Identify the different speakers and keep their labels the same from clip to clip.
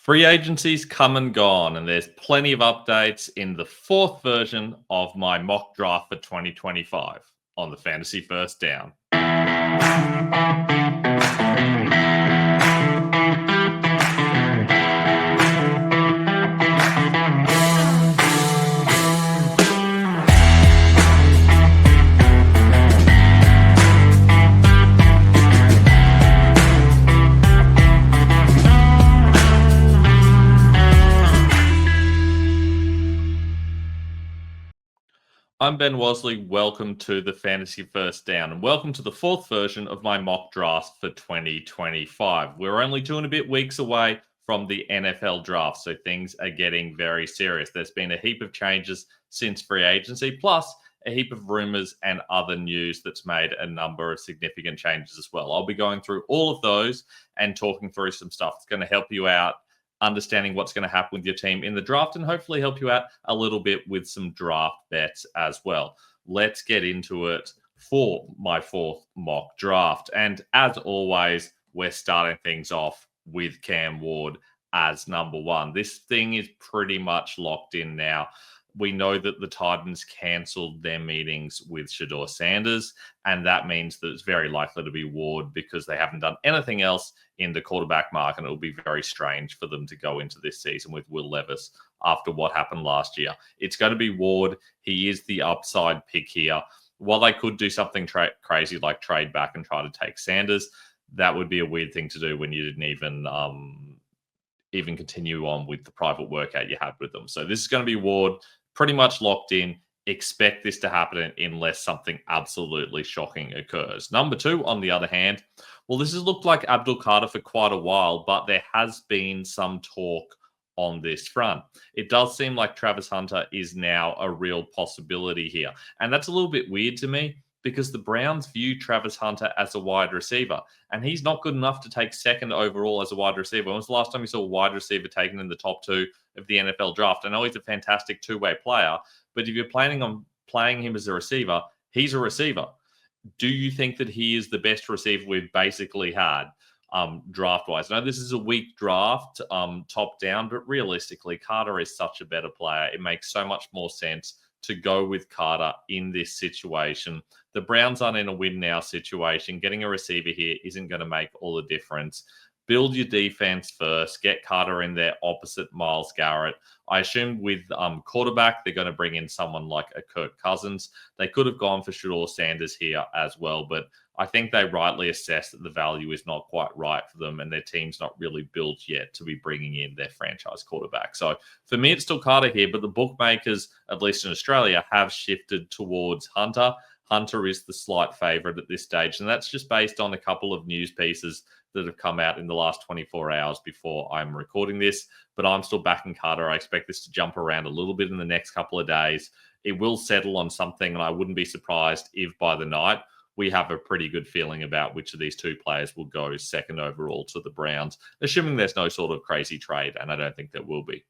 Speaker 1: Free agency's come and gone, and there's plenty of updates in the fourth version of my mock draft for 2025 on the Fantasy First Down. I'm Ben Wosley. Welcome to the Fantasy First Down, and welcome to the fourth version of my mock draft for 2025. We're only 2 and a bit weeks away from the NFL draft, so things are getting very serious. There's been a heap of changes since free agency, plus a heap of rumors and other news that's made a number of significant changes as well. I'll be going through all of those and talking through some stuff that's going to help you out understanding what's going to happen with your team in the draft and hopefully help you out a little bit with some draft bets as well. Let's get into it for my fourth mock draft. And as always, we're starting things off with Cam Ward as number one. This thing is pretty much locked in now. We know that the Titans cancelled their meetings with Shedeur Sanders, and that means that it's very likely to be Ward because they haven't done anything else in the quarterback market. It will be very strange for them to go into this season with Will Levis after what happened last year. It's going to be Ward. He is the upside pick here. While they could do something crazy like trade back and try to take Sanders, that would be a weird thing to do when you didn't even continue on with the private workout you had with them. So this is going to be Ward. Pretty much locked in. Expect this to happen unless something absolutely shocking occurs. Number two, on the other hand, well, this has looked like Abdul Carter for quite a while, but there has been some talk on this front. It does seem like Travis Hunter is now a real possibility here. And that's a little bit weird to me because the Browns view Travis Hunter as a wide receiver, and he's not good enough to take second overall as a wide receiver. When was the last time you saw a wide receiver taken in the top 2 of the NFL draft? I know he's a fantastic two-way player, but if you're planning on playing him as a receiver, he's a receiver. Do you think that he is the best receiver we've basically had draft-wise? Now, this is a weak draft, top down, but realistically, Carter is such a better player. It makes so much more sense to go with Carter in this situation. The Browns aren't in a win-now situation. Getting a receiver here isn't going to make all the difference. Build your defense first. Get Carter in there opposite Myles Garrett. I assume with quarterback, they're going to bring in someone like a Kirk Cousins. They could have gone for Shedeur Sanders here as well, but I think they rightly assess that the value is not quite right for them and their team's not really built yet to be bringing in their franchise quarterback. So for me, it's still Carter here, but the bookmakers, at least in Australia, have shifted towards Hunter. Hunter is the slight favorite at this stage, and that's just based on a couple of news pieces that have come out in the last 24 hours before I'm recording this, but I'm still backing Carter. I expect this to jump around a little bit in the next couple of days. It will settle on something, and I wouldn't be surprised if by the night we have a pretty good feeling about which of these two players will go second overall to the Browns, assuming there's no sort of crazy trade, and I don't think there will be.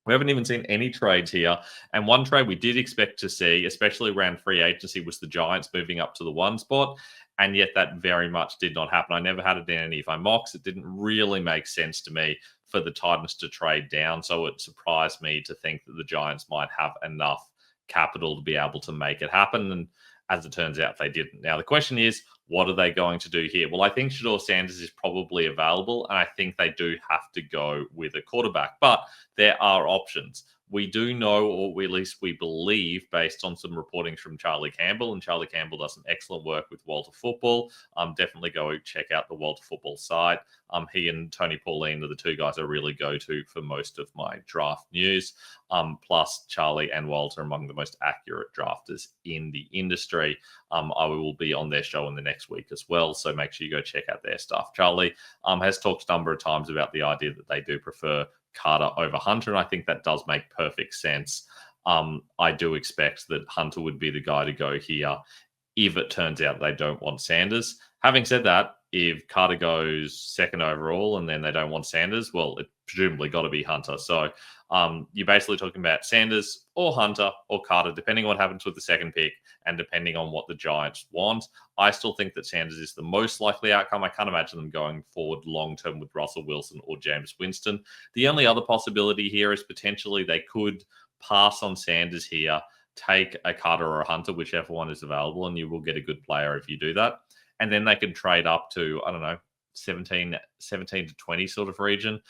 Speaker 1: We haven't even seen any trades here. And one trade we did expect to see, especially around free agency, was the Giants moving up to the 1 spot. And yet that very much did not happen. I never had it in any of my mocks. It didn't really make sense to me for the Titans to trade down. So it surprised me to think that the Giants might have enough capital to be able to make it happen. And as it turns out, they didn't. Now, the question is, what are they going to do here? Well, I think Shedeur Sanders is probably available, and I think they do have to go with a quarterback. But there are options. We do know, or at least we believe, based on some reporting from Charlie Campbell, and Charlie Campbell does some excellent work with Walter Football. Definitely go check out the Walter Football site. He and Tony Pauline are the two guys I really go to for most of my draft news. Plus, Charlie and Walter are among the most accurate drafters in the industry. I will be on their show in the next week as well, so make sure you go check out their stuff. Charlie has talked a number of times about the idea that they do prefer Carter over Hunter, and I think that does make perfect sense. I do expect that Hunter would be the guy to go here if it turns out they don't want Sanders. Having said that, if Carter goes second overall and then they don't want Sanders, well, it presumably got to be Hunter. So you're basically talking about Sanders or Hunter or Carter, depending on what happens with the second pick and depending on what the Giants want. I still think that Sanders is the most likely outcome. I can't imagine them going forward long-term with Russell Wilson or James Winston. The only other possibility here is potentially they could pass on Sanders here, take a Carter or a Hunter, whichever one is available, and you will get a good player if you do that. And then they can trade up to, I don't know, 17 to 20 sort of region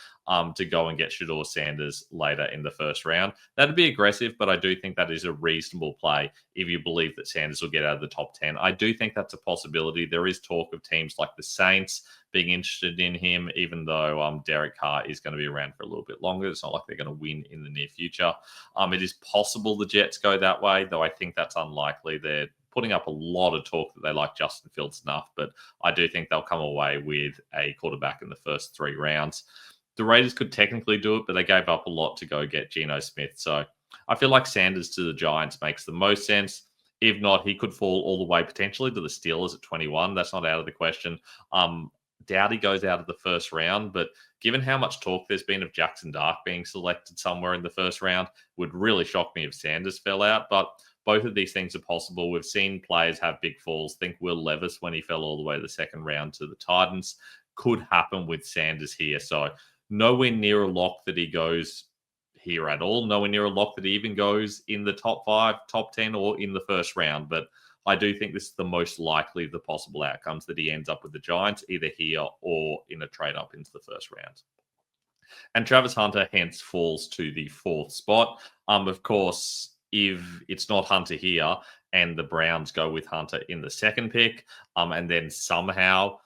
Speaker 1: to go and get Shedeur Sanders later in the first round. That'd be aggressive, but I do think that is a reasonable play if you believe that Sanders will get out of the top 10. I do think that's a possibility. There is talk of teams like the Saints being interested in him, even though Derek Carr is going to be around for a little bit longer. It's not like they're going to win in the near future. It is possible the Jets go that way, though I think that's unlikely. They're putting up a lot of talk that they like Justin Fields enough, but I do think they'll come away with a quarterback in the first 3 rounds. The Raiders could technically do it, but they gave up a lot to go get Geno Smith. So I feel like Sanders to the Giants makes the most sense. If not, he could fall all the way potentially to the Steelers at 21. That's not out of the question. Doubt he goes out of the first round, but given how much talk there's been of Jackson Dart being selected somewhere in the first round, would really shock me if Sanders fell out. But both of these things are possible. We've seen players have big falls. Think Will Levis when he fell all the way to the second round to the Titans. Could happen with Sanders here. So nowhere near a lock that he goes here at all. Nowhere near a lock that he even goes in the top 5, top 10, or in the first round. But I do think this is the most likely of the possible outcomes, that he ends up with the Giants, either here or in a trade up into the first round. And Travis Hunter hence falls to the 4th spot. Of course, if it's not Hunter here and the Browns go with Hunter in the 2nd pick, and then somehow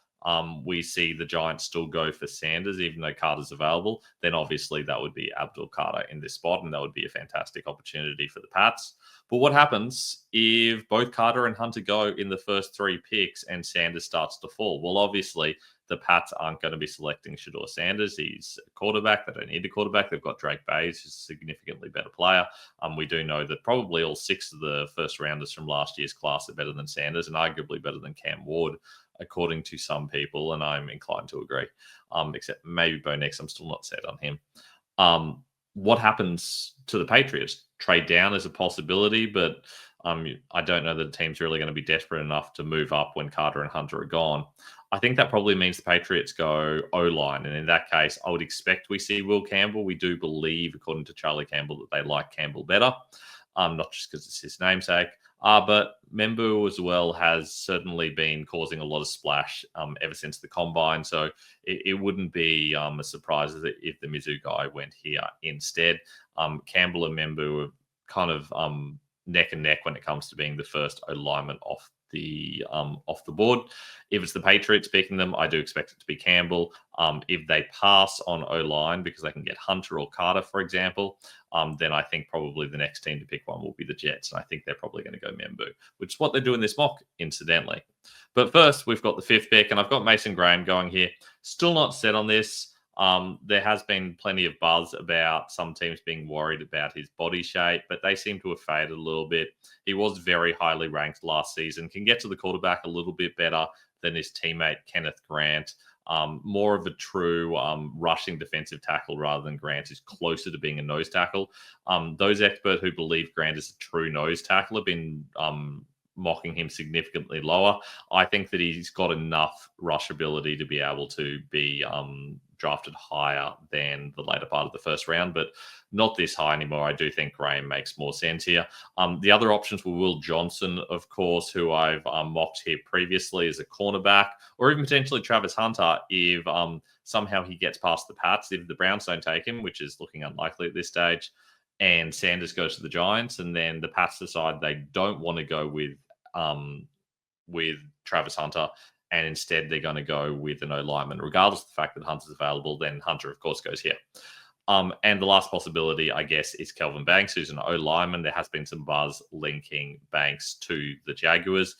Speaker 1: we see the Giants still go for Sanders, even though Carter's available, then obviously that would be Abdul Carter in this spot, and that would be a fantastic opportunity for the Pats. But what happens if both Carter and Hunter go in the first 3 picks and Sanders starts to fall? Well, obviously, the Pats aren't going to be selecting Shedeur Sanders. He's a quarterback. They don't need a quarterback. They've got Drake Bays, who's a significantly better player. We do know that probably all 6 of the first rounders from last year's class are better than Sanders and arguably better than Cam Ward, according to some people, and I'm inclined to agree, except maybe Bo Nix. I'm still not set on him. What happens to the Patriots? Trade down is a possibility, but I don't know that the team's really going to be desperate enough to move up when Carter and Hunter are gone. I think that probably means the Patriots go O-line, and in that case, I would expect we see Will Campbell. We do believe, according to Charlie Campbell, that they like Campbell better, not just because it's his namesake. But Membu as well has certainly been causing a lot of splash ever since the combine. So it wouldn't be a surprise if the Mizzou guy went here instead. Campbell and Membu are kind of neck and neck when it comes to being the first O-lineman off the board. If it's the Patriots picking them, I do expect it to be Campbell. If they pass on O-line because they can get Hunter or Carter, for example, then I think probably the next team to pick one will be the Jets. And I think they're probably going to go Membu, which is what they're doing this mock, incidentally. But first, we've got the 5th pick, and I've got Mason Graham going here. Still not set on this. There has been plenty of buzz about some teams being worried about his body shape, but they seem to have faded a little bit. He was very highly ranked last season, can get to the quarterback a little bit better than his teammate Kenneth Grant. More of a true rushing defensive tackle rather than Grant, who's closer to being a nose tackle. Those experts who believe Grant is a true nose tackle have been mocking him significantly lower. I think that he's got enough rush ability to be able to be drafted higher than the later part of the first round, but not this high anymore. I do think Graham makes more sense here. The other options were Will Johnson, of course, who I've mocked here previously as a cornerback, or even potentially Travis Hunter if somehow he gets past the Pats, if the Browns don't take him, which is looking unlikely at this stage, and Sanders goes to the Giants, and then the Pats decide they don't want to go with Travis Hunter, and instead they're going to go with an O-lineman. Regardless of the fact that Hunter's available, then Hunter, of course, goes here. And the last possibility, I guess, is Kelvin Banks, who's an O-lineman. There has been some buzz linking Banks to the Jaguars.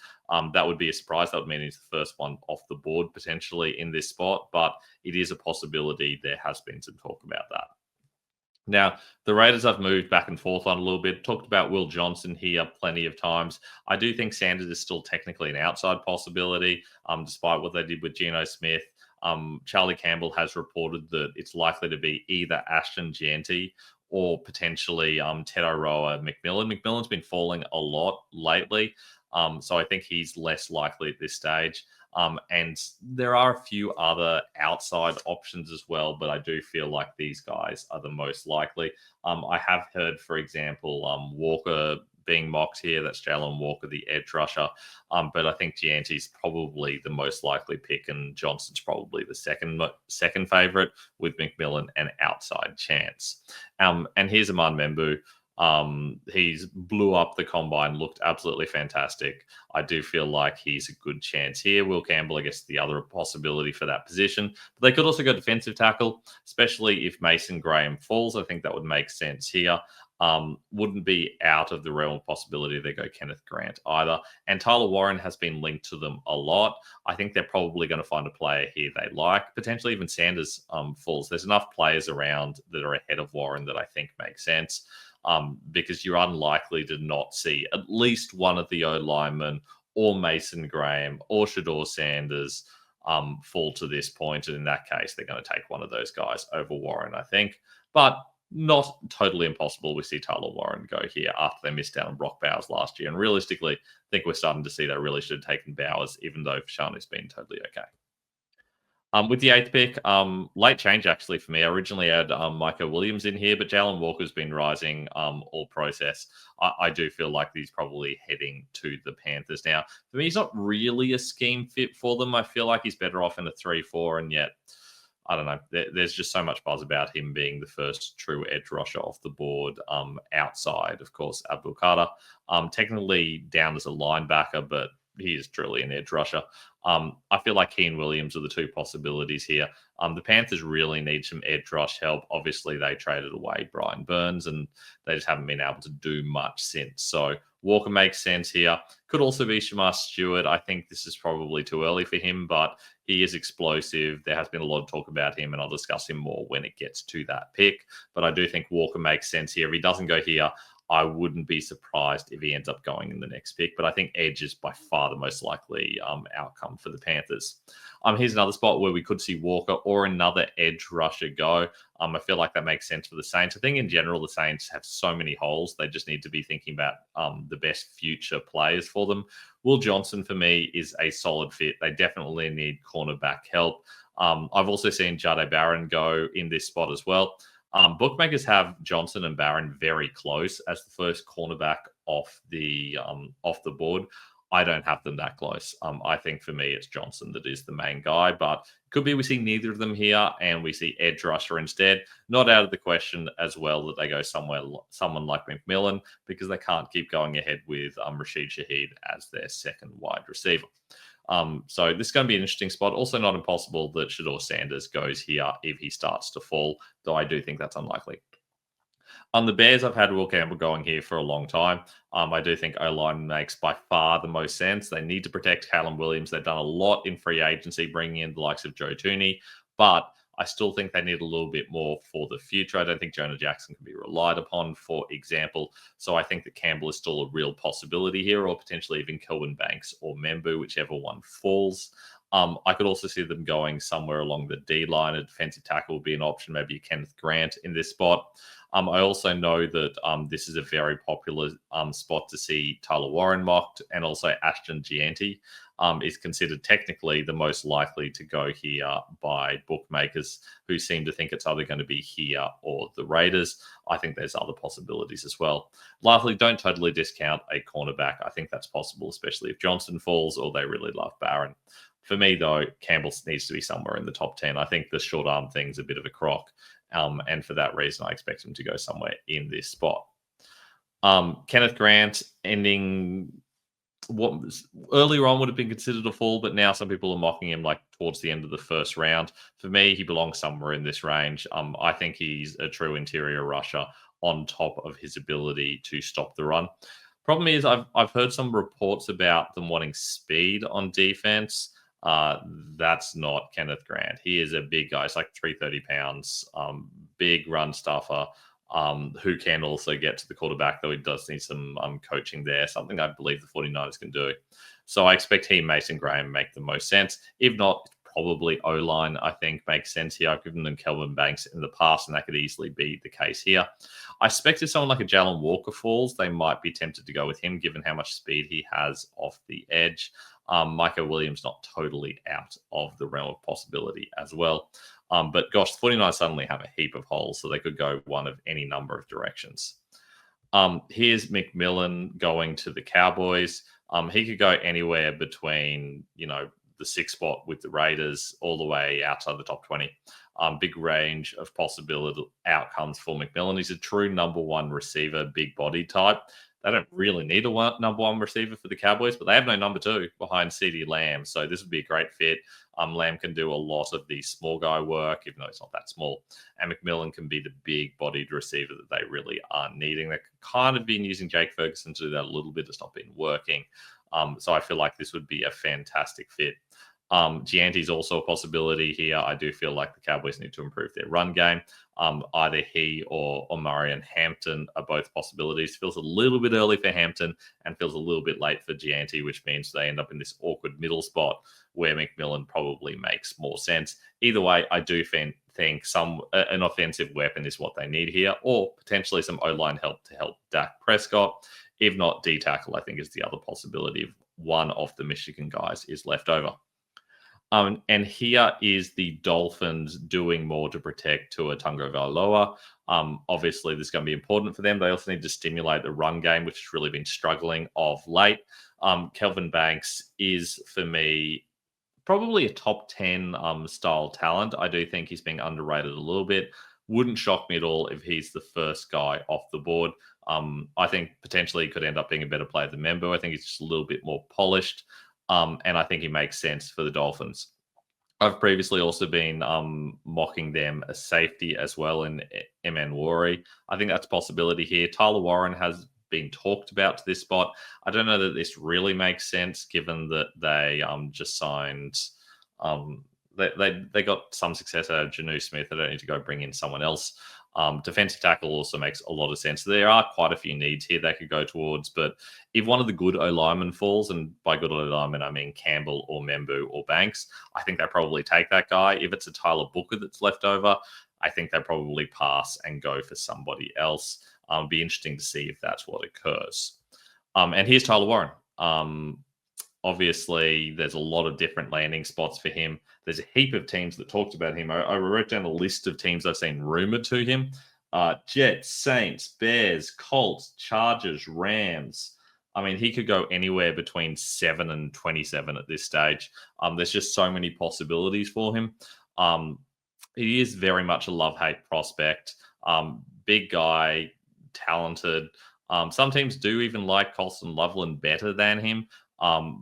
Speaker 1: That would be a surprise. That would mean he's the first one off the board potentially in this spot, but it is a possibility. There has been some talk about that. Now, the Raiders I've moved back and forth on a little bit. Talked about Will Johnson here plenty of times. I do think Sanders is still technically an outside possibility, despite what they did with Geno Smith. Charlie Campbell has reported that it's likely to be either Ashton Jeanty or potentially Ted Roa McMillan. McMillan's been falling a lot lately, so I think he's less likely at this stage. And there are a few other outside options as well, but I do feel like these guys are the most likely. I have heard, for example, Walker being mocked here. That's Jalen Walker, the edge rusher. But I think Gianti's probably the most likely pick, and Johnson's probably the second favorite, with McMillan an outside chance. And here's Aman Membu. He's blew up the combine, looked absolutely fantastic. I do feel like he's a good chance here. Will Campbell, I guess, the other possibility for that position. But they could also go defensive tackle, especially if Mason Graham falls. I think that would make sense here. Wouldn't be out of the realm of possibility they go Kenneth Grant either. And Tyler Warren has been linked to them a lot. I think they're probably going to find a player here they like. Potentially even Sanders falls. There's enough players around that are ahead of Warren that I think makes sense. Because you're unlikely to not see at least one of the O-linemen or Mason Graham or Shador Sanders fall to this point. And in that case, they're going to take one of those guys over Warren, I think. But not totally impossible. We see Tyler Warren go here after they missed out on Brock Bowers last year. And realistically, I think we're starting to see they really should have taken Bowers, even though Fashani's been totally okay. With the eighth pick, late change actually for me. I originally had Micah Williams in here, but Jalen Walker's been rising all process. I do feel like he's probably heading to the Panthers now. For me, he's not really a scheme fit for them. I feel like he's better off in a 3-4, and yet I don't know. There's just so much buzz about him being the first true edge rusher off the board, outside, of course, Abdul Carter. Technically down as a linebacker, but he is truly an edge rusher. I feel like he and Williams are the two possibilities here. The Panthers really need some edge rush help. Obviously, they traded away Brian Burns, and they just haven't been able to do much since. So Walker makes sense here. Could also be Shamar Stewart. I think this is probably too early for him, but he is explosive. There has been a lot of talk about him, and I'll discuss him more when it gets to that pick. But I do think Walker makes sense here. If he doesn't go here, I wouldn't be surprised if he ends up going in the next pick, but I think edge is by far the most likely outcome for the Panthers. Here's another spot where we could see Walker or another edge rusher go. I feel like that makes sense for the Saints. I think in general, the Saints have so many holes. They just need to be thinking about the best future players for them. Will Johnson, for me, is a solid fit. They definitely need cornerback help. I've also seen Jade Barron go in this spot as well. Bookmakers have Johnson and Barron very close as the first cornerback off the board. I don't have them that close. I think for me, it's Johnson that is the main guy, but it could be we see neither of them here and we see edge rusher instead. Not out of the question as well that they go someone like McMillan, because they can't keep going ahead with Rashid Shaheed as their second wide receiver. So this is going to be an interesting spot. Also not impossible that Shador Sanders goes here if he starts to fall, though I do think that's unlikely. On the Bears, I've had Will Campbell going here for a long time. I do think O-line makes by far the most sense. They need to protect Callum Williams. They've done a lot in free agency, bringing in the likes of Joe Tooney, but I still think they need a little bit more for the future. I don't think Jonah Jackson can be relied upon, for example. So I think that Campbell is still a real possibility here, or potentially even Kelvin Banks or Membu, whichever one falls. I could also see them going somewhere along the D line. A defensive tackle would be an option, maybe Kenneth Grant in this spot. I also know that this is a very popular spot to see Tyler Warren mocked, and also Ashton Gianti is considered technically the most likely to go here by bookmakers, who seem to think it's either going to be here or the Raiders. I think there's other possibilities as well. Lastly, don't totally discount a cornerback. I think that's possible, especially if Johnson falls or they really love Barron. For me, though, Campbell needs to be somewhere in the top 10. I think the short arm thing's a bit of a crock. And for that reason, I expect him to go somewhere in this spot. Kenneth Grant ending what was earlier on would have been considered a fall, but now some people are mocking him like towards the end of the first round. For me, he belongs somewhere in this range. I think he's a true interior rusher on top of his ability to stop the run. Problem is, I've heard some reports about them wanting speed on defense. That's not Kenneth Grant. He is a big guy. He's like 330 pounds, big run stuffer. who can also get to the quarterback, though he does need some coaching there, something I believe the 49ers can do. So I expect he, Mason Graham, make the most sense. If not, probably O-line, I think, makes sense here. I've given them Kelvin Banks in the past, and that could easily be the case here. I expect if someone like a Jalen Walker falls, they might be tempted to go with him, given how much speed he has off the edge. Micah Williams not totally out of the realm of possibility as well. But gosh, the 49ers suddenly have a heap of holes, so they could go one of any number of directions. Here's McMillan going to the Cowboys. He could go anywhere between, the 6th spot with the Raiders all the way outside the top 20. Big range of possibility outcomes for McMillan. He's a true number 1 receiver, big body type. They don't really need a number 1 receiver for the Cowboys, but they have no number 2 behind CeeDee Lamb. So this would be a great fit. Lamb can do a lot of the small guy work, even though it's not that small. And McMillan can be the big-bodied receiver that they really are needing. They've kind of been using Jake Ferguson to do that a little bit. It's not been working. So I feel like this would be a fantastic fit. Gianti's also a possibility here. I do feel like the Cowboys need to improve their run game. Either he or Marion Hampton are both possibilities. Feels a little bit early for Hampton and feels a little bit late for Gianti, which means they end up in this awkward middle spot where McMillan probably makes more sense. Either way, I do think an offensive weapon is what they need here, or potentially some O-line help to help Dak Prescott. If not, D-tackle, I think, is the other possibility if one of the Michigan guys is left over. And here is the Dolphins doing more to protect Tua Tagovailoa. Obviously, this is going to be important for them. They also need to stimulate the run game, which has really been struggling of late. Kelvin Banks is, for me, probably a top 10 style talent. I do think he's being underrated a little bit. Wouldn't shock me at all if he's the first guy off the board. I think potentially he could end up being a better player than Membo. I think he's just a little bit more polished. And I think he makes sense for the Dolphins. I've previously also been mocking them as safety as well in MN Worry. I think that's a possibility here. Tyler Warren has been talked about to this spot. I don't know that this really makes sense given that they just signed they got some success out of Janu Smith. They don't need to go bring in someone else. Defensive tackle also makes a lot of sense. There are quite a few needs here they could go towards, but if one of the good O-linemen falls, and by good O-linemen, I mean Campbell or Membu or Banks, I think they probably take that guy. If it's a Tyler Booker that's left over, I think they probably pass and go for somebody else. Be interesting to see if that's what occurs. And here's Tyler Warren. Obviously, there's a lot of different landing spots for him. There's a heap of teams that talked about him. I wrote down a list of teams I've seen rumored to him. Jets, Saints, Bears, Colts, Chargers, Rams. I mean, he could go anywhere between 7 and 27 at this stage. There's just so many possibilities for him. He is very much a love-hate prospect. Big guy, talented. Some teams do even like Colston Loveland better than him.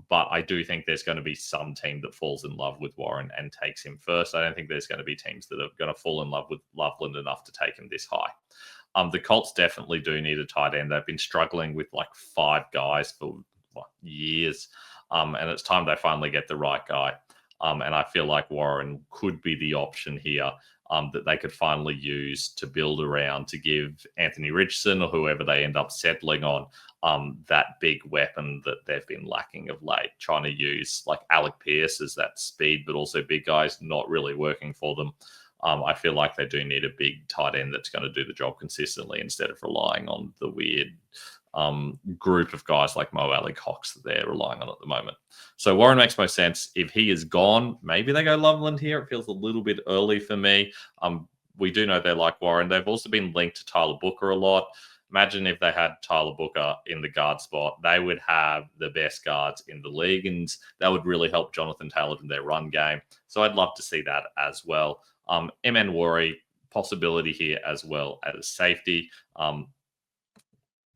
Speaker 1: But I do think there's going to be some team that falls in love with Warren and takes him first. I don't think there's going to be teams that are going to fall in love with Loveland enough to take him this high. The Colts definitely do need a tight end. They've been struggling with like 5 guys for years. And it's time they finally get the right guy. And I feel like Warren could be the option here that they could finally use to build around to give Anthony Richardson or whoever they end up settling on that big weapon that they've been lacking of late, trying to use like Alec Pierce as that speed, but also big guys not really working for them. I feel like they do need a big tight end that's going to do the job consistently instead of relying on the weird group of guys like Mo Alley Cox that they're relying on at the moment. So Warren makes most sense. If he is gone, maybe they go Loveland here. It feels a little bit early for me. We do know they like Warren. They've also been linked to Tyler Booker a lot. Imagine if they had Tyler Booker in the guard spot. They would have the best guards in the league, and that would really help Jonathan Taylor in their run game. So I'd love to see that as well. MN Worry, possibility here as well as safety.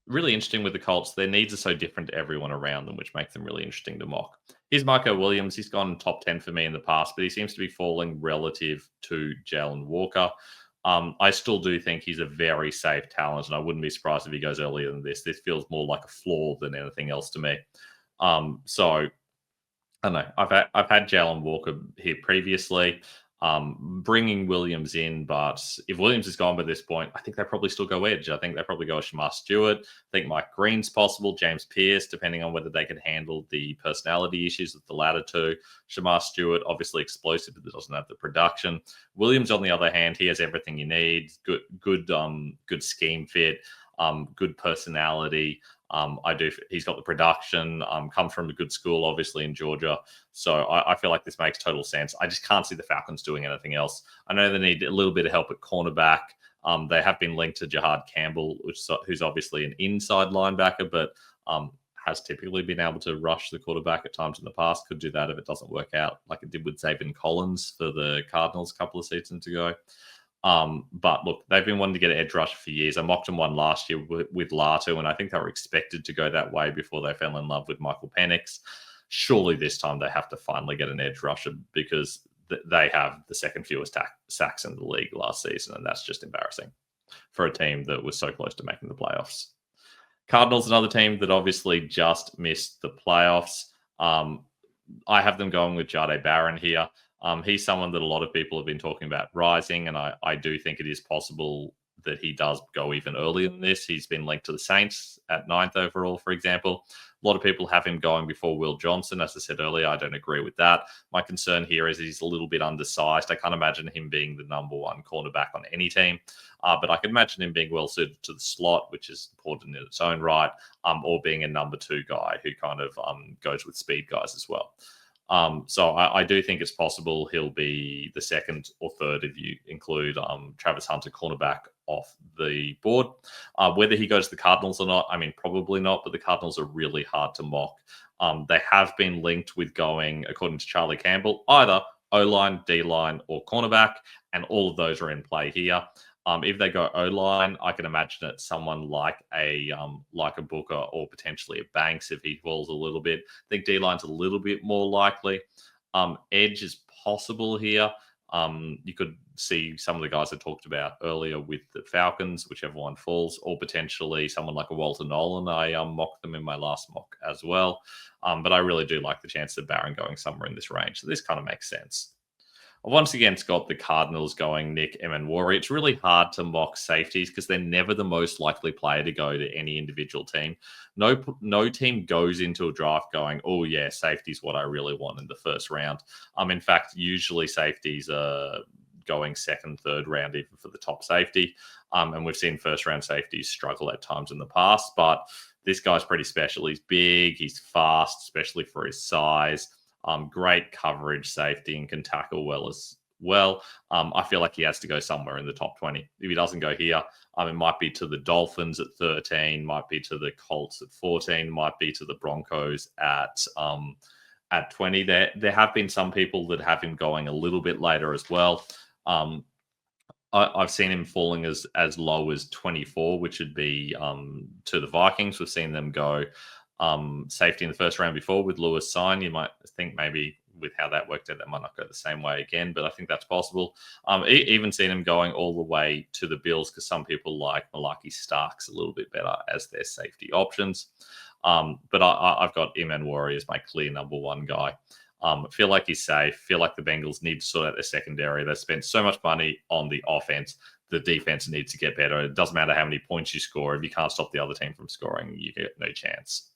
Speaker 1: Really interesting with the Colts. Their needs are so different to everyone around them, which makes them really interesting to mock. Here's Marco Williams. He's gone top 10 for me in the past, but he seems to be falling relative to Jalen Walker. I still do think he's a very safe talent, and I wouldn't be surprised if he goes earlier than this. This feels more like a flaw than anything else to me. So I don't know. I've had Jalen Walker here previously. bringing Williams in, but if Williams is gone by this point, I think they probably still go edge. I think they probably go Shamar Stewart. I think Mike Green's possible, James Pierce, depending on whether they can handle the personality issues with the latter two. Shamar Stewart, obviously explosive, but doesn't have the production. Williams, on the other hand, he has everything you need. Good scheme fit, good personality. He's got the production, comes from a good school, obviously, in Georgia. So I feel like this makes total sense. I just can't see the Falcons doing anything else. I know they need a little bit of help at cornerback. They have been linked to Jahad Campbell, who's obviously an inside linebacker, but has typically been able to rush the quarterback at times in the past. Could do that if it doesn't work out, like it did with Zaven Collins for the Cardinals a couple of seasons ago. But look, they've been wanting to get an edge rusher for years. I mocked them one last year with Latu, and I think they were expected to go that way before they fell in love with Michael Penix. Surely this time they have to finally get an edge rusher because they have the second fewest sacks in the league last season, and that's just embarrassing for a team that was so close to making the playoffs. Cardinals, another team that obviously just missed the playoffs. I have them going with Jahdae Barron here. He's someone that a lot of people have been talking about rising, and I do think it is possible that he does go even earlier than this. He's been linked to the Saints at 9th overall, for example. A lot of people have him going before Will Johnson. As I said earlier, I don't agree with that. My concern here is he's a little bit undersized. I can't imagine him being the number one cornerback on any team, but I can imagine him being well suited to the slot, which is important in its own right, or being a number two guy who kind of goes with speed guys as well. So I do think it's possible he'll be the second or third if you include Travis Hunter, cornerback, off the board. Whether he goes to the Cardinals or not, I mean, probably not, but the Cardinals are really hard to mock. They have been linked with going, according to Charlie Campbell, either O-line, D-line, or cornerback, and all of those are in play here. If they go O-line, I can imagine it's someone like a Booker or potentially a Banks if he falls a little bit. I think D-line's a little bit more likely. Edge is possible here. You could see some of the guys I talked about earlier with the Falcons, whichever one falls, or potentially someone like a Walter Nolan. I mocked them in my last mock as well. But I really do like the chance of Barron going somewhere in this range. So this kind of makes sense. Once again, it's got the Cardinals going Nick Emmanwori. It's really hard to mock safeties because they're never the most likely player to go to any individual team. No team goes into a draft going, oh yeah, safety's what I really want in the first round. In fact, usually safeties are going second, third round, even for the top safety. And we've seen first round safeties struggle at times in the past, but this guy's pretty special. He's big, he's fast, especially for his size. Great coverage safety and can tackle well as well. I feel like he has to go somewhere in the top 20. If he doesn't go here, it might be to the Dolphins at 13, might be to the Colts at 14, might be to the Broncos at 20. There have been some people that have him going a little bit later as well. I've seen him falling as low as 24, which would be to the Vikings. We've seen them go safety in the first round before with Lewis Sign. You might think maybe with how that worked out, that might not go the same way again, but I think that's possible. Even seen him going all the way to the Bills because some people like Malaki Starks a little bit better as their safety options. But I've got Emmanwori as my clear number one guy. Feel like he's safe. Feel like the Bengals need to sort out their secondary. They've spent so much money on the offense. The defense needs to get better. It doesn't matter how many points you score. If you can't stop the other team from scoring, you get no chance.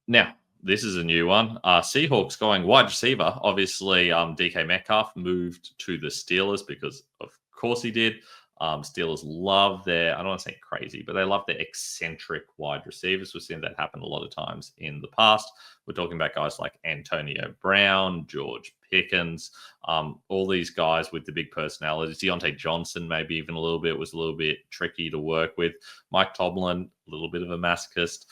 Speaker 1: Now, this is a new one. Seahawks going wide receiver. Obviously, DK Metcalf moved to the Steelers because, of course, he did. Steelers love their, I don't want to say crazy, but they love their eccentric wide receivers. We've seen that happen a lot of times in the past. We're talking about guys like Antonio Brown, George Pickens, all these guys with the big personalities. Deontay Johnson, maybe even a little bit, was a little bit tricky to work with. Mike Tomlin, a little bit of a masochist,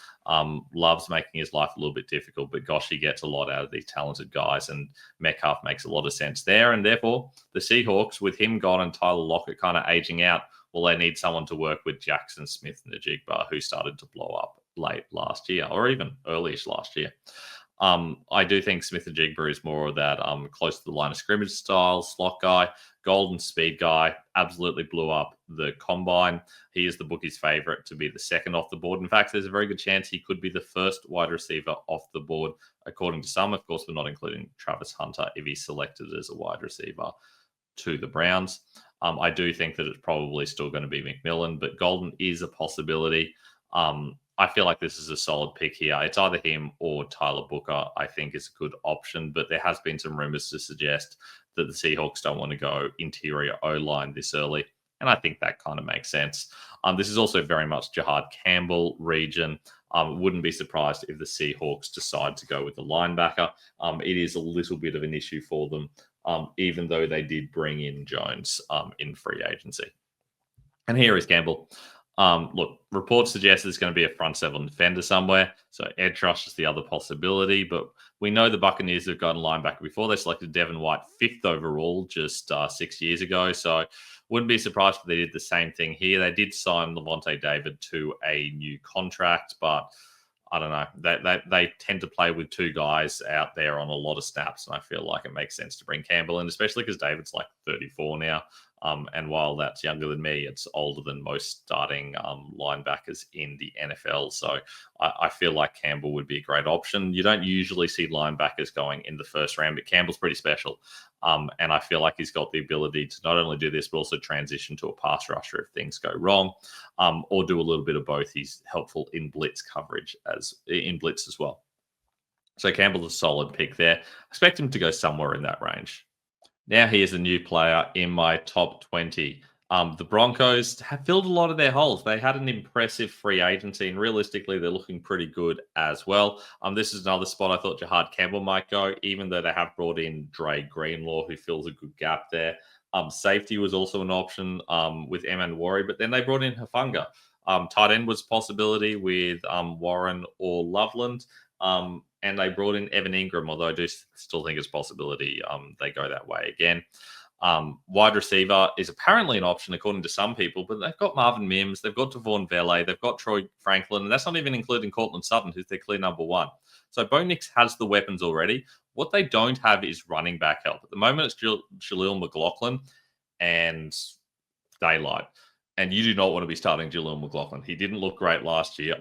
Speaker 1: loves making his life a little bit difficult, but gosh, he gets a lot out of these talented guys, and Metcalf makes a lot of sense there. And therefore, the Seahawks, with him gone and Tyler Lockett kind of aging out, well, they need someone to work with Jackson Smith-Njigba, who started to blow up late last year or even early-ish last year. I do think Smith and Jigba is more of that close to the line of scrimmage style slot guy. Golden speed guy, absolutely blew up the combine. He is the bookie's favorite to be the second off the board. In fact, there's a very good chance he could be the first wide receiver off the board, according to some. Of course, we're not including Travis Hunter if he's selected as a wide receiver to the Browns. I do think that it's probably still going to be McMillan, but Golden is a possibility. I feel like this is a solid pick here. It's either him or Tyler Booker, I think, is a good option, but there has been some rumors to suggest that the Seahawks don't want to go interior O-line this early, and I think that kind of makes sense. This is also very much Jahad Campbell region. Wouldn't be surprised if the Seahawks decide to go with the linebacker. It is a little bit of an issue for them, even though they did bring in Jones in free agency. And here is Campbell. Look, reports suggest there's going to be a front seven defender somewhere. So edge rush is the other possibility. But we know the Buccaneers have gotten linebacker before. They selected Devin White 5th overall just 6 years ago. So wouldn't be surprised if they did the same thing here. They did sign Levante David to a new contract, but I don't know. They tend to play with two guys out there on a lot of snaps, and I feel like it makes sense to bring Campbell in, especially because David's like 34 now. And while that's younger than me, it's older than most starting linebackers in the NFL. So I feel like Campbell would be a great option. You don't usually see linebackers going in the first round, but Campbell's pretty special. And I feel like he's got the ability to not only do this, but also transition to a pass rusher if things go wrong, or do a little bit of both. He's helpful in blitz coverage as well. So Campbell's a solid pick there. Expect him to go somewhere in that range. Now here's a new player in my top 20. The Broncos have filled a lot of their holes. They had an impressive free agency, and realistically, they're looking pretty good as well. This is another spot I thought Jahad Campbell might go, even though they have brought in Dre Greenlaw, who fills a good gap there. Safety was also an option with Eman Warry, but then they brought in Hufanga. Tight end was a possibility with Warren or Loveland. And they brought in Evan Ingram, although I do still think it's a possibility they go that way again. Wide receiver is apparently an option, according to some people, but they've got Marvin Mims, they've got Devon Vele, they've got Troy Franklin, and that's not even including Cortland Sutton, who's their clear number one. So Bo Nix has the weapons already. What they don't have is running back help. At the moment, it's Jaleel McLaughlin and Daylight. And you do not want to be starting Jaleel McLaughlin. He didn't look great last year.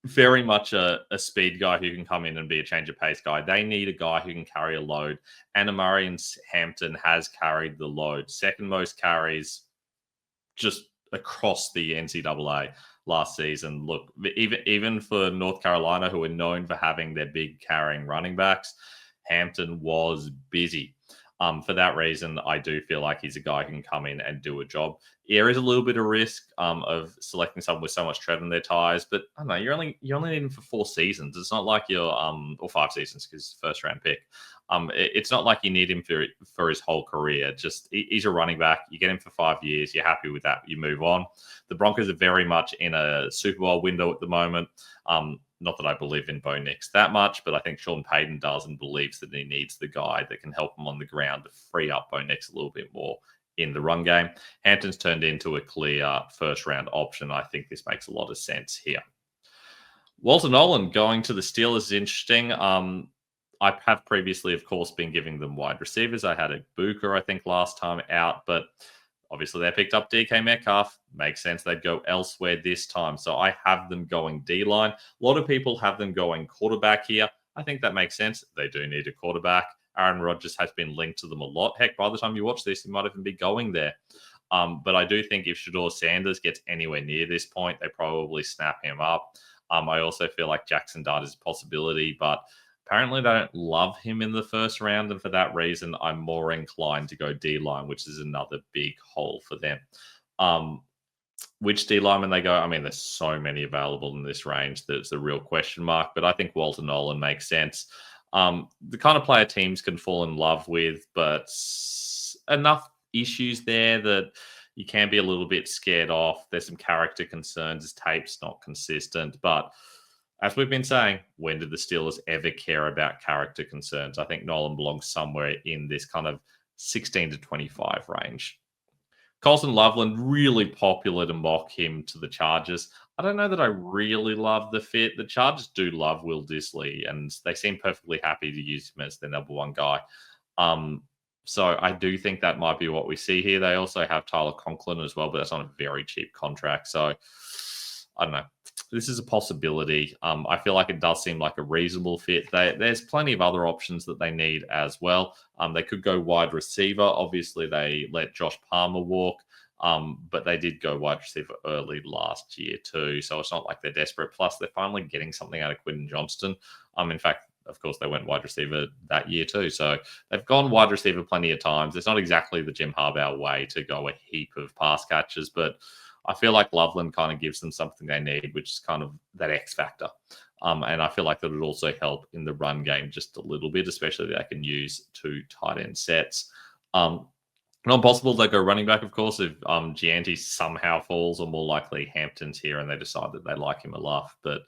Speaker 1: Very much a speed guy who can come in and be a change of pace guy. They need a guy who can carry a load. And Amarian Hampton has carried the load. Second most carries just across the NCAA last season. Look, even for North Carolina, who are known for having their big carrying running backs, Hampton was busy. For that reason, I do feel like he's a guy who can come in and do a job. There is a little bit of risk of selecting someone with so much tread in their tires, but I don't know, you only need him for 4 seasons. It's not like you're or 5 seasons because it's a first round pick. It's not like you need him for his whole career. Just he's a running back. You get him for 5 years. You're happy with that. You move on. The Broncos are very much in a Super Bowl window at the moment. Not that I believe in Bo Nix that much, but I think Sean Payton does and believes that he needs the guy that can help him on the ground to free up Bo Nix a little bit more in the run game. Hampton's turned into a clear first-round option. I think this makes a lot of sense here. Walter Nolan going to the Steelers is interesting. I have previously, of course, been giving them wide receivers. I had a Booker, I think, last time out, but obviously they picked up DK Metcalf. Makes sense they'd go elsewhere this time. So I have them going D-line. A lot of people have them going quarterback here. I think that makes sense. They do need a quarterback. Aaron Rodgers has been linked to them a lot. Heck, by the time you watch this, he might even be going there. But I do think if Shedeur Sanders gets anywhere near this point, they probably snap him up. I also feel like Jackson Dart is a possibility, but apparently they don't love him in the first round. And for that reason, I'm more inclined to go D-line, which is another big hole for them. Which D lineman they go? I mean, there's so many available in this range that it's a real question mark, but I think Walter Nolan makes sense. The kind of player teams can fall in love with, but enough issues there that you can be a little bit scared off. There's some character concerns. His tape's not consistent, but as we've been saying, when did the Steelers ever care about character concerns? I think Nolan belongs somewhere in this kind of 16 to 25 range. Colson Loveland, really popular to mock him to the Chargers. I don't know that I really love the fit. The Chargers do love Will Disley, and they seem perfectly happy to use him as their number one guy. Um, so I do think that might be what we see here. They also have Tyler Conklin as well, but that's on a very cheap contract. So I don't know. This is a possibility. I feel like it does seem like a reasonable fit. There's plenty of other options that they need as well. They could go wide receiver. Obviously, they let Josh Palmer walk. But they did go wide receiver early last year too, so it's not like they're desperate. Plus, they're finally getting something out of Quentin Johnston. In fact, of course, they went wide receiver that year too, so they've gone wide receiver plenty of times. It's not exactly the Jim Harbaugh way to go a heap of pass catches, but I feel like Loveland kind of gives them something they need, which is kind of that X factor. And I feel like that would also help in the run game just a little bit, especially they can use 2 tight end sets. Not possible they go running back, of course, if Gianti somehow falls, or more likely Hampton's here and they decide that they like him enough. But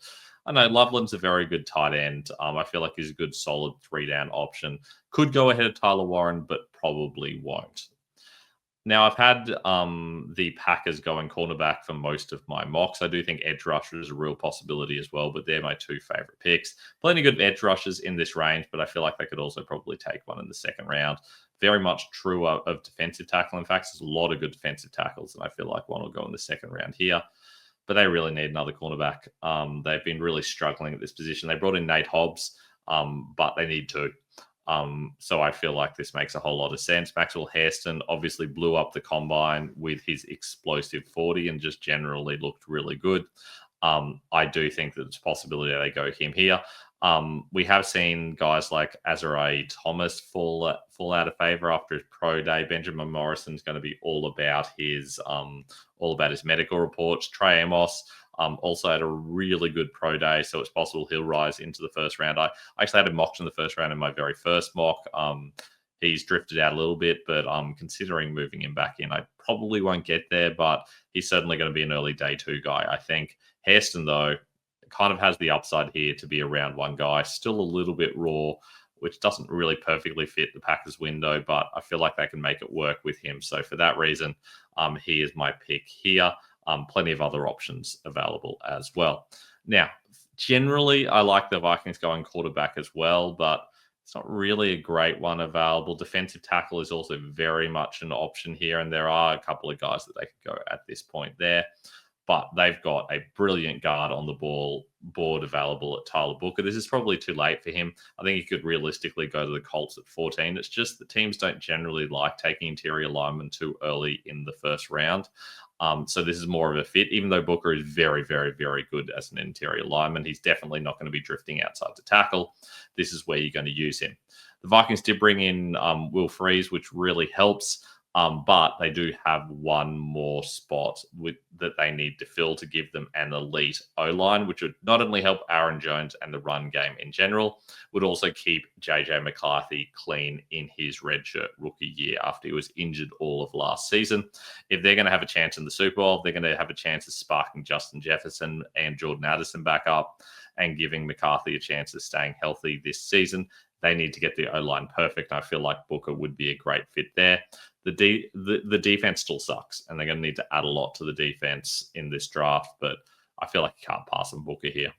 Speaker 1: I know Loveland's a very good tight end. I feel like he's a good, solid 3-down option. Could go ahead of Tyler Warren, but probably won't. Now, I've had the Packers going cornerback for most of my mocks. I do think edge rusher is a real possibility as well, but they're my 2 favorite picks. Plenty good edge rushers in this range, but I feel like they could also probably take one in the second round. Very much true of defensive tackle. In fact, there's a lot of good defensive tackles, and I feel like one will go in the second round here. But they really need another cornerback. They've been really struggling at this position. They brought in Nate Hobbs, but they need 2. So I feel like this makes a whole lot of sense. Maxwell Hairston obviously blew up the combine with his explosive 40 and just generally looked really good. I do think that it's a possibility they go him here. We have seen guys like Azariah Thomas fall out of favor after his pro day. Benjamin Morrison's going to be all about his medical reports. Trey Amos also had a really good pro day, so it's possible he'll rise into the first round. I actually had him mocked in the first round in my very first mock. He's drifted out a little bit, but I'm considering moving him back in. I probably won't get there, but he's certainly going to be an early day 2 guy, I think. Hairston, though, kind of has the upside here to be a round 1 guy. Still a little bit raw, which doesn't really perfectly fit the Packers window, but I feel like they can make it work with him. So for that reason, he is my pick here. Plenty of other options available as well. Now, generally, I like the Vikings going quarterback as well, but it's not really a great one available. Defensive tackle is also very much an option here, and there are a couple of guys that they could go at this point there. But they've got a brilliant guard on the board available at Tyler Booker. This is probably too late for him. I think he could realistically go to the Colts at 14. It's just that teams don't generally like taking interior linemen too early in the first round. So this is more of a fit, even though Booker is very, very, very good as an interior lineman. He's definitely not going to be drifting outside to tackle. This is where you're going to use him. The Vikings did bring in Will Freeze, which really helps. But they do have one more spot that they need to fill to give them an elite O-line, which would not only help Aaron Jones and the run game in general, would also keep JJ McCarthy clean in his redshirt rookie year after he was injured all of last season. If they're going to have a chance in the Super Bowl, they're going to have a chance of sparking Justin Jefferson and Jordan Addison back up and giving McCarthy a chance of staying healthy this season. They need to get the O-line perfect. I feel like Booker would be a great fit there. The defense still sucks, and they're going to need to add a lot to the defense in this draft, but I feel like you can't pass on Booker here.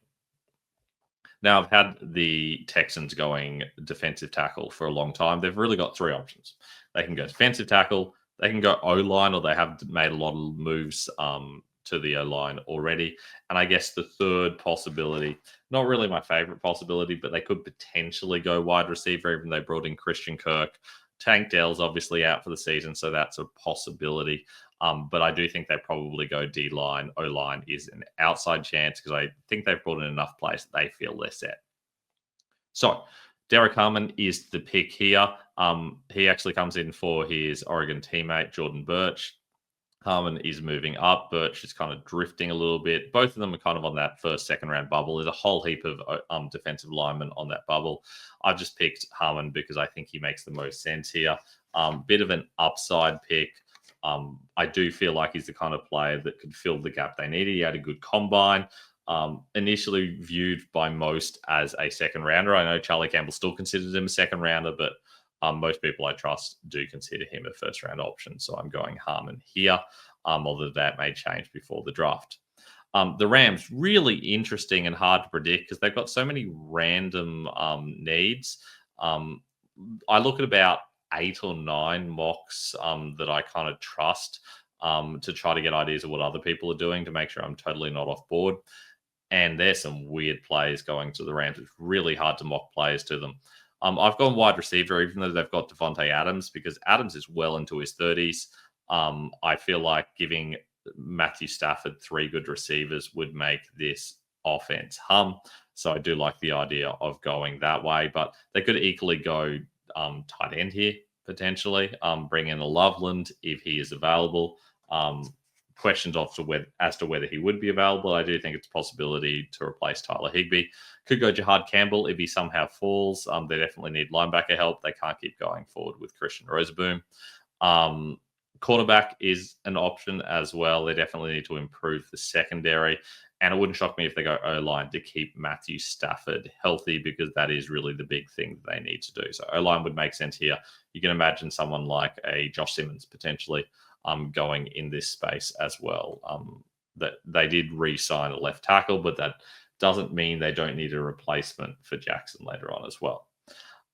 Speaker 1: Now, I've had the Texans going defensive tackle for a long time. They've really got 3 options. They can go defensive tackle, they can go O-line, or they have made a lot of moves to the O-line already. And I guess the third possibility, not really my favorite possibility, but they could potentially go wide receiver, even though they brought in Christian Kirk. Tank Dell's obviously out for the season, so that's a possibility. But I do think they probably go D-line. O-line is an outside chance because I think they've brought in enough players that they feel they're set. So Derek Harmon is the pick here. He actually comes in for his Oregon teammate, Jordan Birch. Harmon is moving up. Birch is kind of drifting a little bit. Both of them are kind of on that first, second round bubble. There's a whole heap of defensive linemen on that bubble. I've just picked Harmon because I think he makes the most sense here. Bit of an upside pick. I do feel like he's the kind of player that could fill the gap they needed. He had a good combine. Initially viewed by most as a second rounder. I know Charlie Campbell still considers him a second rounder, but most people I trust do consider him a first round option. So I'm going Harmon here, although that may change before the draft. The Rams, really interesting and hard to predict because they've got so many random needs. I look at about 8 or 9 mocks that I kind of trust to try to get ideas of what other people are doing to make sure I'm totally not off board. And there's some weird plays going to the Rams. It's really hard to mock players to them. I've gone wide receiver, even though they've got Devontae Adams, because Adams is well into his 30s. I feel like giving Matthew Stafford 3 good receivers would make this offense hum. So I do like the idea of going that way, but they could equally go tight end here, potentially. Bring in a Loveland if he is available. Questions as to whether he would be available. I do think it's a possibility to replace Tyler Higbee. Could go Jahad Campbell if he somehow falls. They definitely need linebacker help. They can't keep going forward with Christian Rosenboom. Cornerback is an option as well. They definitely need to improve the secondary. And it wouldn't shock me if they go O-line to keep Matthew Stafford healthy, because that is really the big thing that they need to do. So O-line would make sense here. You can imagine someone like a Josh Simmons potentially going in this space as well. That they did re-sign a left tackle, but that doesn't mean they don't need a replacement for Jackson later on as well.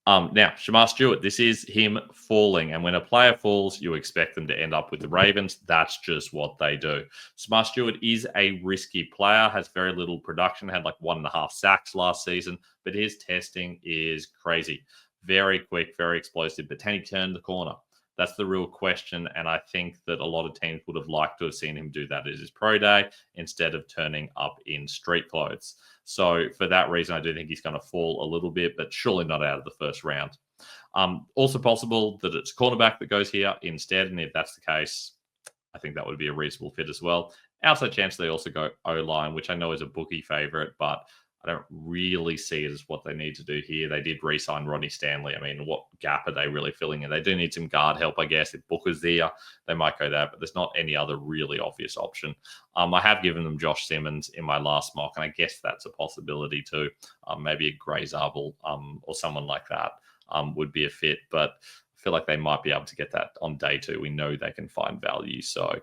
Speaker 1: Now, Shamar Stewart, this is him falling. And when a player falls, you expect them to end up with the Ravens. That's just what they do. Shamar Stewart is a risky player, has very little production, had like 1.5 sacks last season, but his testing is crazy. Very quick, very explosive, but can he turn the corner? That's the real question, and I think that a lot of teams would have liked to have seen him do that at his pro day instead of turning up in street clothes. So for that reason, I do think he's going to fall a little bit, but surely not out of the first round. Also possible that it's cornerback that goes here instead, and if that's the case, I think that would be a reasonable fit as well. Outside chance they also go O-line, which I know is a bookie favorite, but I don't really see it as what they need to do here. They did re-sign Ronnie Stanley. I mean, what gap are they really filling in? They do need some guard help, I guess. If Booker's there, they might go that, but there's not any other really obvious option. I have given them Josh Simmons in my last mock, and I guess that's a possibility too. Maybe a Gray Zabel or someone like that would be a fit, but I feel like they might be able to get that on day 2. We know they can find value, so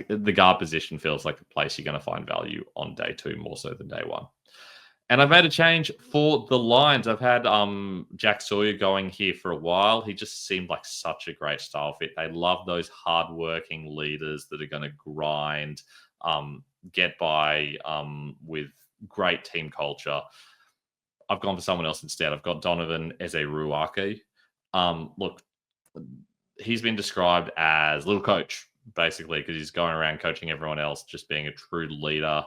Speaker 1: the guard position feels like a place you're going to find value on day 2 more so than day 1. And I've made a change for the Lions. I've had Jack Sawyer going here for a while. He just seemed like such a great style fit. They love those hardworking leaders that are going to grind, get by with great team culture. I've gone for someone else instead. I've got Donovan Ezeruake. Look, he's been described as little coach, basically, because he's going around coaching everyone else, just being a true leader.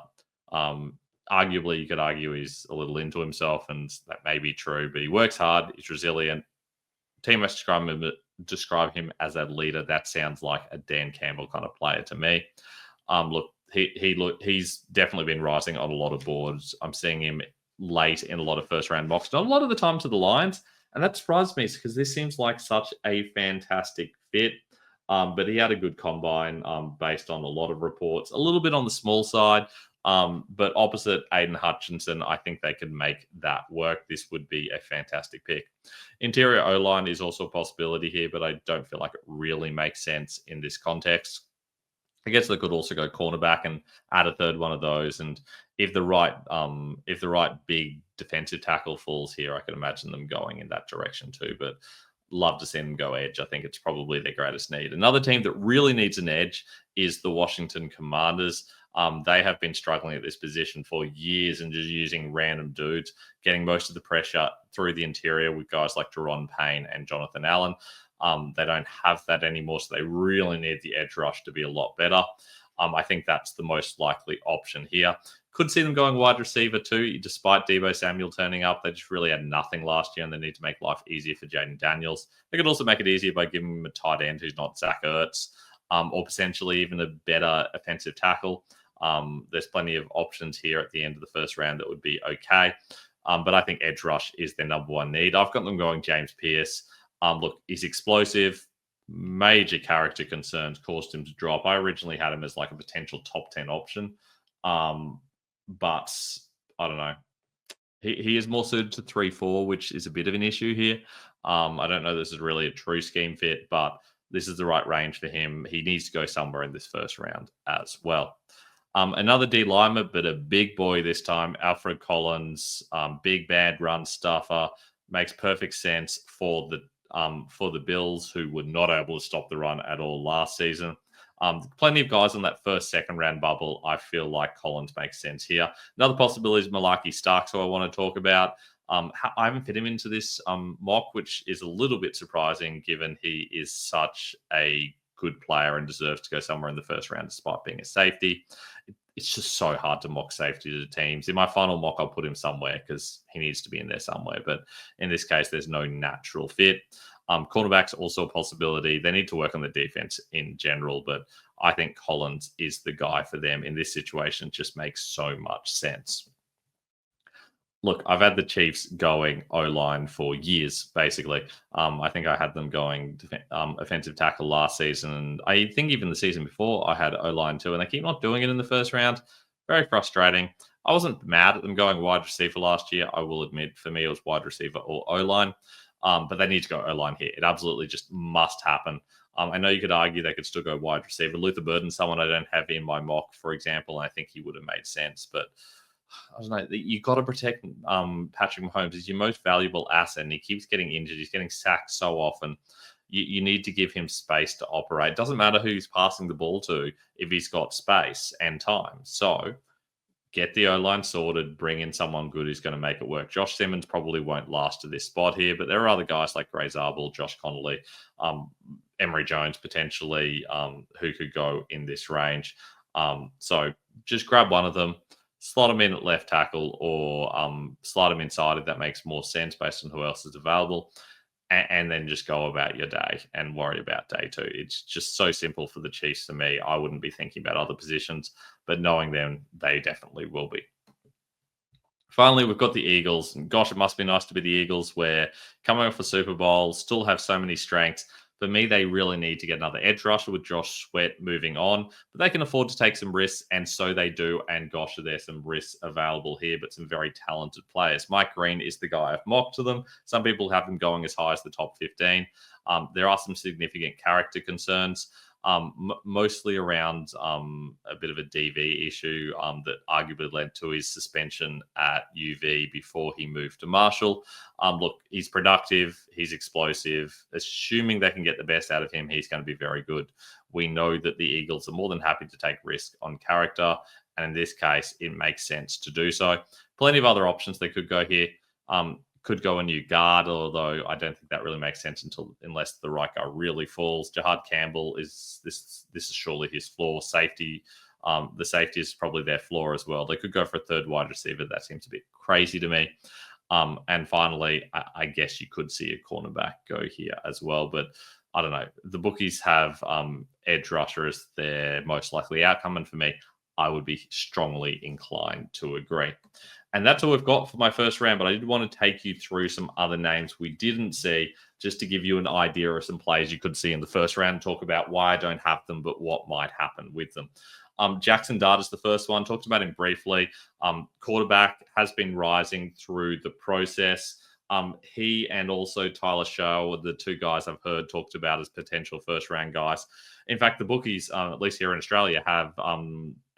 Speaker 1: Arguably, you could argue he's a little into himself, and that may be true, but he works hard, he's resilient. Teammates describe him as a leader. That sounds like a Dan Campbell kind of player to me. He's definitely been rising on a lot of boards. I'm seeing him late in a lot of first-round mocks, not a lot of the time to the Lions, and that surprised me because this seems like such a fantastic fit. But he had a good combine based on a lot of reports, a little bit on the small side. But opposite Aiden Hutchinson, I think they can make that work. This would be a fantastic pick. Interior O-line is also a possibility here, but I don't feel like it really makes sense in this context. I guess they could also go cornerback and add a third one of those. And if the right big defensive tackle falls here, I can imagine them going in that direction too. But love to see them go edge. I think it's probably their greatest need. Another team that really needs an edge is the Washington Commanders. They have been struggling at this position for years and just using random dudes, getting most of the pressure through the interior with guys like Jerron Payne and Jonathan Allen. They don't have that anymore, so they really need the edge rush to be a lot better. I think that's the most likely option here. Could see them going wide receiver too, despite Deebo Samuel turning up. They just really had nothing last year, and they need to make life easier for Jaden Daniels. They could also make it easier by giving him a tight end who's not Zach Ertz, or potentially even a better offensive tackle. There's plenty of options here at the end of the first round that would be okay. But I think edge rush is their number one need. I've got them going James Pierce. Look, he's explosive. Major character concerns caused him to drop. I originally had him as like a potential top 10 option. But I don't know. He is more suited to 3-4, which is a bit of an issue here. I don't know this is really a true scheme fit, but this is the right range for him. He needs to go somewhere in this first round as well. Another D lineman, but a big boy this time, Alfred Collins, big bad run stuffer, makes perfect sense for the Bills, who were not able to stop the run at all last season. Plenty of guys on that second round bubble. I feel like Collins makes sense here. Another possibility is Malaki Starks, who I want to talk about. I haven't fit him into this mock, which is a little bit surprising given he is such a good player and deserves to go somewhere in the first round despite being a safety. It's just so hard to mock safety to the teams. In my final mock, I'll put him somewhere because he needs to be in there somewhere. But in this case, there's no natural fit. Cornerbacks also a possibility. They need to work on the defense in general, but I think Collins is the guy for them in this situation. It just makes so much sense. Look, I've had the Chiefs going O-line for years, basically. I think I had them going offensive tackle last season. And I think even the season before, I had O-line too. And they keep not doing it in the first round. Very frustrating. I wasn't mad at them going wide receiver last year. I will admit, for me, it was wide receiver or O-line. But they need to go O-line here. It absolutely just must happen. I know you could argue they could still go wide receiver. Luther Burden's someone I don't have in my mock, for example. And I think he would have made sense. But I don't know. You got to protect Patrick Mahomes. He's your most valuable asset, and he keeps getting injured. He's getting sacked so often. You need to give him space to operate. It doesn't matter who he's passing the ball to if he's got space and time. So get the O-line sorted, bring in someone good who's going to make it work. Josh Simmons probably won't last to this spot here, but there are other guys like Gray Zabel, Josh Connolly, Emory Jones potentially, who could go in this range. So just grab one of them, slot him in at left tackle, or slot him inside if that makes more sense based on who else is available, and then just go about your day and worry about day two. It's just so simple for the Chiefs to me. I wouldn't be thinking about other positions, but knowing them, they definitely will be. Finally, we've got the Eagles. And gosh, it must be nice to be the Eagles, where coming off a Super Bowl, still have so many strengths. For me, they really need to get another edge rusher with Josh Sweat moving on, but they can afford to take some risks, and so they do. And gosh, there's some risks available here, but some very talented players. Mike Green is the guy I've mocked to them. Some people have him going as high as the top 15. There are some significant character concerns, mostly around a bit of a DV issue that arguably led to his suspension at UV before he moved to Marshall. Look, he's productive, he's explosive. Assuming they can get the best out of him, he's going to be very good. We know that the Eagles are more than happy to take risk on character, and in this case, it makes sense to do so. Plenty of other options they could go here. Could go a new guard, although I don't think that really makes sense unless the right guy really falls. Jahad Campbell this is surely his floor. Safety, the safety is probably their floor as well. They could go for a third wide receiver. That seems a bit crazy to me. And finally, I guess you could see a cornerback go here as well, but I don't know. The bookies have edge rusher as their most likely outcome, and for me, I would be strongly inclined to agree. And that's all we've got for my first round, but I did want to take you through some other names we didn't see, just to give you an idea of some players you could see in the first round, talk about why I don't have them, but what might happen with them. Jackson Dart is the first one. Talked about him briefly. Quarterback has been rising through the process. He and also Tyler Shaw are the two guys I've heard talked about as potential first-round guys. In fact, the bookies, at least here in Australia, have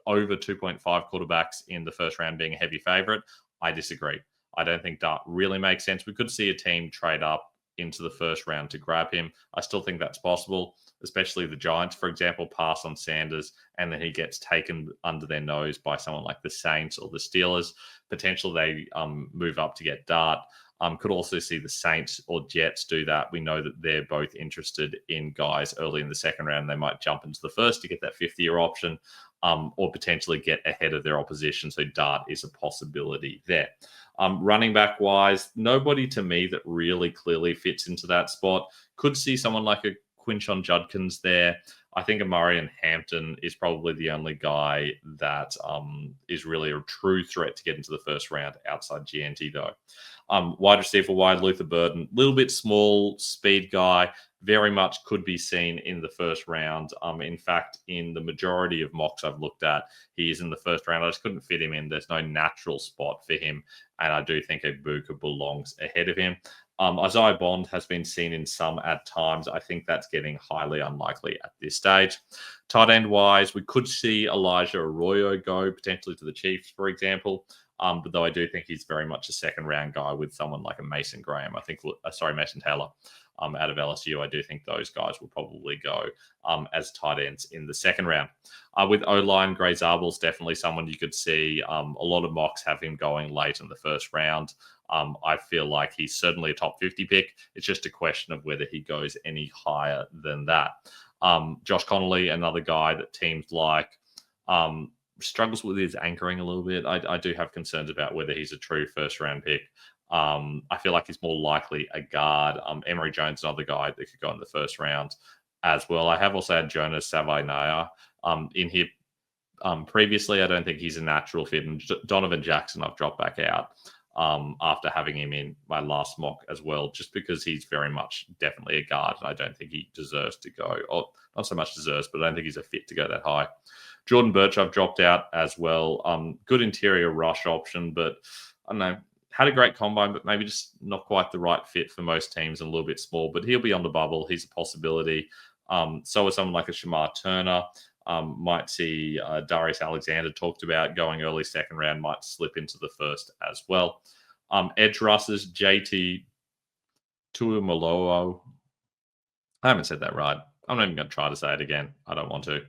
Speaker 1: over 2.5 quarterbacks in the first round being a heavy favorite. I disagree. I don't think Dart really makes sense. We could see a team trade up into the first round to grab him. I still think that's possible, especially the Giants, for example, pass on Sanders, and then he gets taken under their nose by someone like the Saints or the Steelers. Potentially they move up to get Dart. Could also see the Saints or Jets do that. We know that they're both interested in guys early in the second round. They might jump into the first to get that fifth-year option, or potentially get ahead of their opposition. So Dart is a possibility there. Running back wise, nobody to me that really clearly fits into that spot. Could see someone like a Quinshon Judkins there. I think Amarian Hampton is probably the only guy that is really a true threat to get into the first round outside GNT though. Wide receiver wide, Luther Burden, little bit small, speed guy, very much could be seen in the first round. In fact, in the majority of mocks I've looked at, he is in the first round. I just couldn't fit him in. There's no natural spot for him, and I do think Ibuka belongs ahead of him. Isaiah Bond has been seen in some at times. I think that's getting highly unlikely at this stage. Tight end wise, we could see Elijah Arroyo go potentially to the Chiefs, for example. But though I do think he's very much a second round guy with someone like a Mason Graham. I think, Mason Taylor out of LSU. I do think those guys will probably go as tight ends in the second round. With O-line, Gray Zabel's definitely someone you could see. A lot of mocks have him going late in the first round. I feel like he's certainly a top 50 pick. It's just a question of whether he goes any higher than that. Josh Connolly, another guy that teams like, struggles with his anchoring a little bit. I do have concerns about whether he's a true first-round pick. I feel like he's more likely a guard. Emory Jones, another guy that could go in the first round as well. I have also had Jonas Savaiinaea in here previously. I don't think he's a natural fit. And Donovan Jackson, I've dropped back out after having him in my last mock as well, just because he's very much definitely a guard. And I don't think he deserves to go, or not so much deserves, but I don't think he's a fit to go that high. Jordan Birch, I've dropped out as well. Good interior rush option, but I don't know. Had a great combine, but maybe just not quite the right fit for most teams and a little bit small. But he'll be on the bubble. He's a possibility. So is someone like a Shamar Turner. Might see Darius Alexander talked about going early second round, might slip into the first as well. Edge rushers, JT Tuimoloau. I haven't said that right. I'm not even going to try to say it again. I don't want to.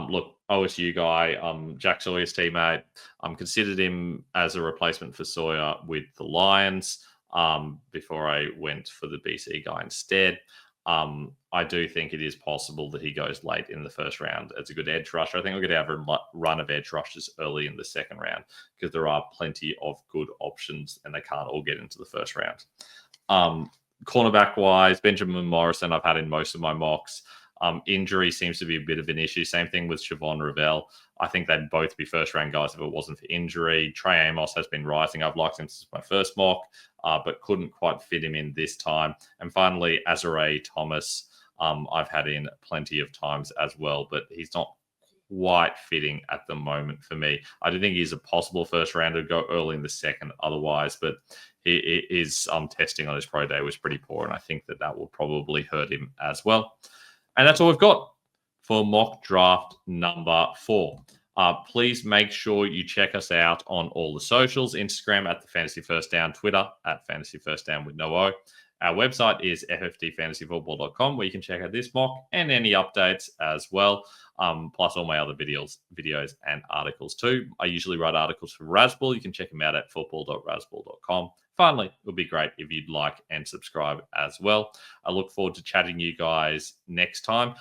Speaker 1: Look, OSU guy, Jack Sawyer's teammate. Considered him as a replacement for Sawyer with the Lions before I went for the BC guy instead. I do think it is possible that he goes late in the first round as a good edge rusher. I think we're going to have a run of edge rushers early in the second round because there are plenty of good options and they can't all get into the first round. Cornerback wise, Benjamin Morrison, I've had in most of my mocks. Injury seems to be a bit of an issue. Same thing with Siobhan Ravel. I think they'd both be first round guys if it wasn't for injury. Trey Amos has been rising. I've liked him since my first mock, but couldn't quite fit him in this time. And finally, Azare Thomas, I've had in plenty of times as well, but he's not quite fitting at the moment for me. I do think he's a possible first rounder, go early in the second otherwise, but his testing on his pro day was pretty poor, and I think that will probably hurt him as well. And that's all we've got for mock draft number 4. Please make sure you check us out on all the socials, Instagram at the Fantasy First Down, Twitter at Fantasy First Down with no O. Our website is ffdfantasyfootball.com, where you can check out this mock and any updates as well, plus all my other videos and articles too. I usually write articles for Razzball. You can check them out at football.razzball.com. Finally, it would be great if you'd like and subscribe as well. I look forward to chatting you guys next time.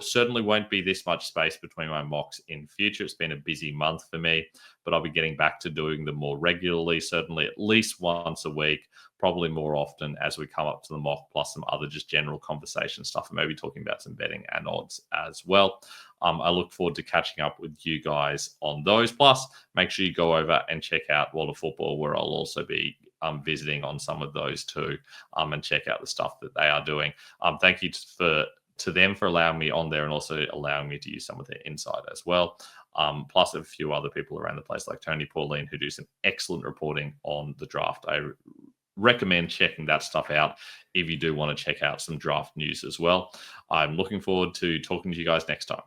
Speaker 1: Certainly won't be this much space between my mocks in future. It's been a busy month for me, but I'll be getting back to doing them more regularly, certainly at least once a week, probably more often as we come up to the mock, plus some other just general conversation stuff, and maybe talking about some betting and odds as well. I look forward to catching up with you guys on those. Plus, make sure you go over and check out World of Football, where I'll also be visiting on some of those too, and check out the stuff that they are doing. Thank you to them for allowing me on there and also allowing me to use some of their insight as well. Plus a few other people around the place like Tony Pauline, who do some excellent reporting on the draft. I recommend checking that stuff out if you do want to check out some draft news as well. I'm looking forward to talking to you guys next time.